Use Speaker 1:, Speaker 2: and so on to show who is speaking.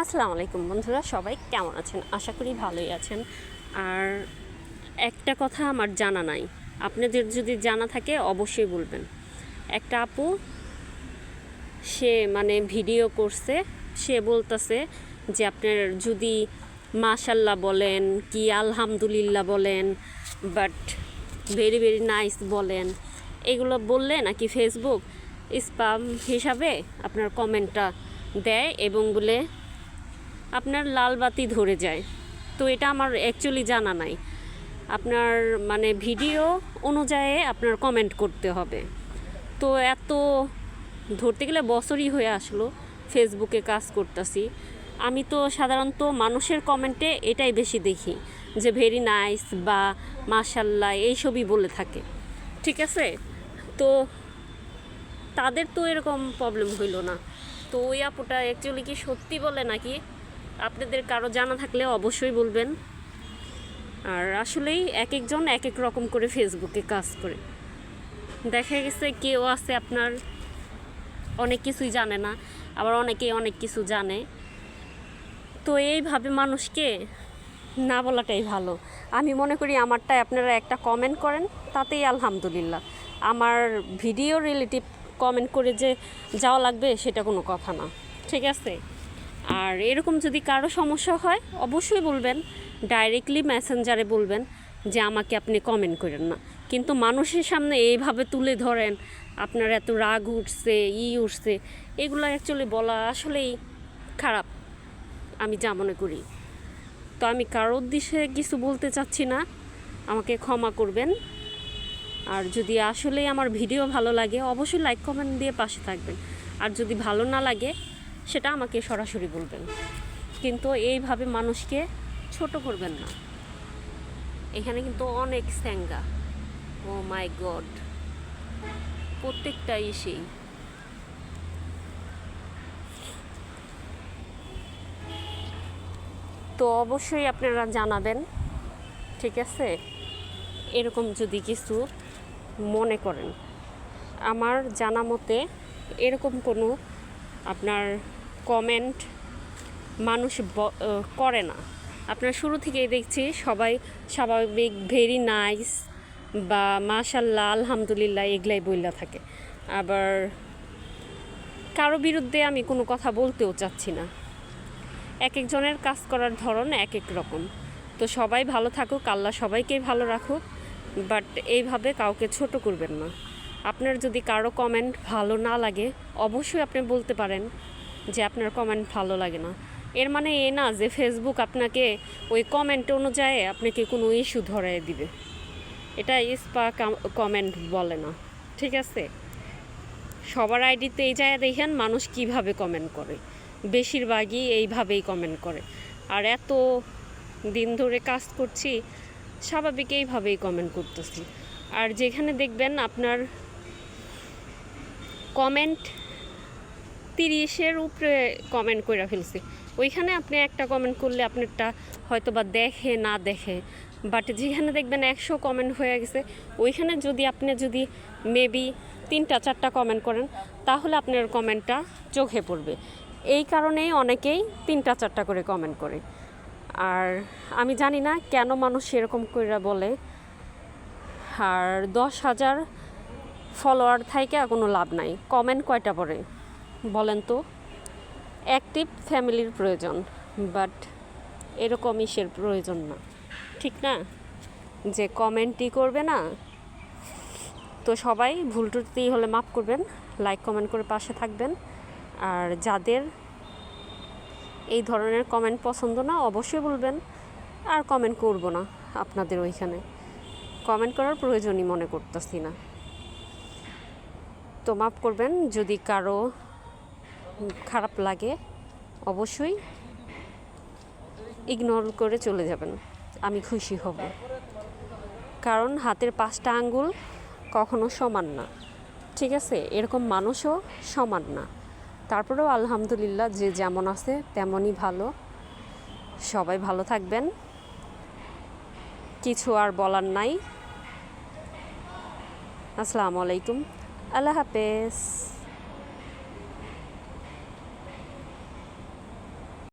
Speaker 1: আসসালামু আলাইকুম বন্ধুরা, সবাই কেমন আছেন? আশা করি ভালোই আছেন। আর একটা কথা আমার জানা নাই, আপনাদের যদি জানা থাকে অবশ্যই বলবেন। একটা আপু সে ভিডিও করছে, সে বলতেছে যে আপনার যদি মাশাল্লাহ বলেন কি আলহামদুলিল্লাহ বলেন, বাট ভেরি ভেরি নাইস বলেন, এগুলো বললে নাকি ফেসবুক স্প্যাম হিসাবে আপনার কমেন্টটা দেয় এবং বলে আপনার লাল বাতি ধরে যায়। তো এটা আমার অ্যাকচুয়ালি জানা নাই। আপনার ভিডিও অনুযায়ী আপনার কমেন্ট করতে হবে। তো এত ধরতে গেলে বছরই হয়ে আসলো ফেসবুকে কাজ করতেছি। আমি তো সাধারণত মানুষের কমেন্টে এটাই বেশি দেখি যে ভেরি নাইস বা মাশাল্লাহ এইসবই বলে থাকে, ঠিক আছে। তো তাদের তো এরকম প্রবলেম হইল না। তো ওই আপুটা অ্যাকচুয়ালি কি সত্যি বলে নাকি আপনাদের কারো জানা থাকলে অবশ্যই বলবেন। আর আসলেই এক একজন এক এক রকম করে ফেসবুকে কাজ করে। দেখা গেছে কেউ আছে আপনার অনেক কিছুই জানে না, আবার অনেকেই অনেক কিছু জানে। তো এইভাবে মানুষকে না বলাটাই ভালো। আমি মনে করি আমারটায় আপনারা একটা কমেন্ট করেন, তাতেই আলহামদুলিল্লাহ। আমার ভিডিও রিলেটিভ কমেন্ট করে যে যাওয়া লাগবে সেটা কোনো কথা না, ঠিক আছে। আর এরকম যদি কারো সমস্যা হয় অবশ্যই বলবেন, ডাইরেক্টলি মেসেঞ্জারে বলবেন যে আমাকে আপনি কমেন্ট করেন না। কিন্তু মানুষের সামনে এইভাবে তুলে ধরেন আপনার এত রাগ উঠছে উঠছে, এগুলো অ্যাকচুয়ালি বলা আসলেই খারাপ, আমি যা মনে করি। তো আমি কারোর উদ্দেশ্যে কিছু বলতে চাচ্ছি না, আমাকে ক্ষমা করবেন। আর যদি আসলেই আমার ভিডিও ভালো লাগে অবশ্যই লাইক কমেন্ট দিয়ে পাশে থাকবেন। আর যদি ভালো না লাগে সেটা আমাকে সরাসরি বলবেন, কিন্তু এইভাবে মানুষকে ছোট করবেন না। এখানে কিন্তু অনেক স্যাঙ্গা, ও মাই গড, প্রত্যেকটাই সেই। তো অবশ্যই আপনারা জানাবেন, ঠিক আছে। এরকম যদি কিছু মনে করেন, আমার জানা মতে এরকম কোনো আপনার কমেন্ট মানুষ করে না। আপনার শুরু থেকেই দেখছি সবাই স্বাভাবিক ভেরি নাইস বা মাশাল্লাহ আলহামদুলিল্লাহ এগুলাই বইলা থাকে। আবার কারো বিরুদ্ধে আমি কোনো কথা বলতেও চাচ্ছি না। এক একজনের কাজ করার ধরন এক এক রকম। তো সবাই ভালো থাকুক, আল্লাহ সবাইকেই ভালো রাখুক, বাট এইভাবে কাউকে ছোট করবেন না। আপনার যদি কারো কমেন্ট ভালো না লাগে অবশ্যই আপনি বলতে পারেন যে আপনার কমেন্ট ভালো লাগে না। এর মানে এ না যে ফেসবুক আপনাকে ওই কমেন্ট অনুযায়ী আপনাকে কোনো ইস্যু ধরায় দিবে। এটা স্প্যাম কমেন্ট বলে না, ঠিক আছে। সবার আইডিতে এই জায়গায় দেখেন মানুষ কিভাবে কমেন্ট করে, বেশিরভাগই এইভাবেই কমেন্ট করে। আর এত দিন ধরে কাজ করছি, স্বাভাবিক এইভাবেই কমেন্ট করতেছি। আর যেখানে দেখবেন আপনার কমেন্ট 30-এর উপরে কমেন্ট করে ফেলছি, ওইখানে আপনি একটা কমেন্ট করলে আপনারটা হয়তো বা দেখে না দেখে। বাট যেখানে দেখবেন 100 কমেন্ট হয়ে গেছে, ওইখানে যদি মেবি 3-4টা কমেন্ট করেন তাহলে আপনার কমেন্টটা চোখে পড়বে। এই কারণেই অনেকেই 3-4টা করে কমেন্ট করে। আর আমি জানি না কেন মানুষ এরকম করে বলে। আর 10,000 ফলোয়ার থাইকা কোনো লাভ নাই, কমেন্ট কয়টা পড়ে বলেন তো। অ্যাক্টিভ ফ্যামিলির প্রয়োজন, বাট এরকম ইসের প্রয়োজন না, ঠিক না, যে কমেন্টই করবে না। তো সবাই ভুল ত্রুটি হলে মাফ করবেন, লাইক কমেন্ট করে পাশে থাকবেন। আর যাদের এই ধরনের কমেন্ট পছন্দ না অবশ্যই বলবেন, আর কমেন্ট করব না। আপনাদের ওইখানে কমেন্ট করার প্রয়োজনই মনে করতেছি না। তো মাফ করবেন যদি কারো খারাপ লাগে, অবশ্যই ইগনোর করে চলে যাবেন, আমি খুশি হব। কারণ হাতের 5টা আঙ্গুল কখনো সমান না, ঠিক আছে। এরকম মানুষও সমান না। তারপরেও আলহামদুলিল্লাহ, যে যেমন আছে তেমনই ভালো। সবাই ভালো থাকবেন, কিছু আর বলার নাই। আসসালামু আলাইকুম, আল্লাহ হাফেজ।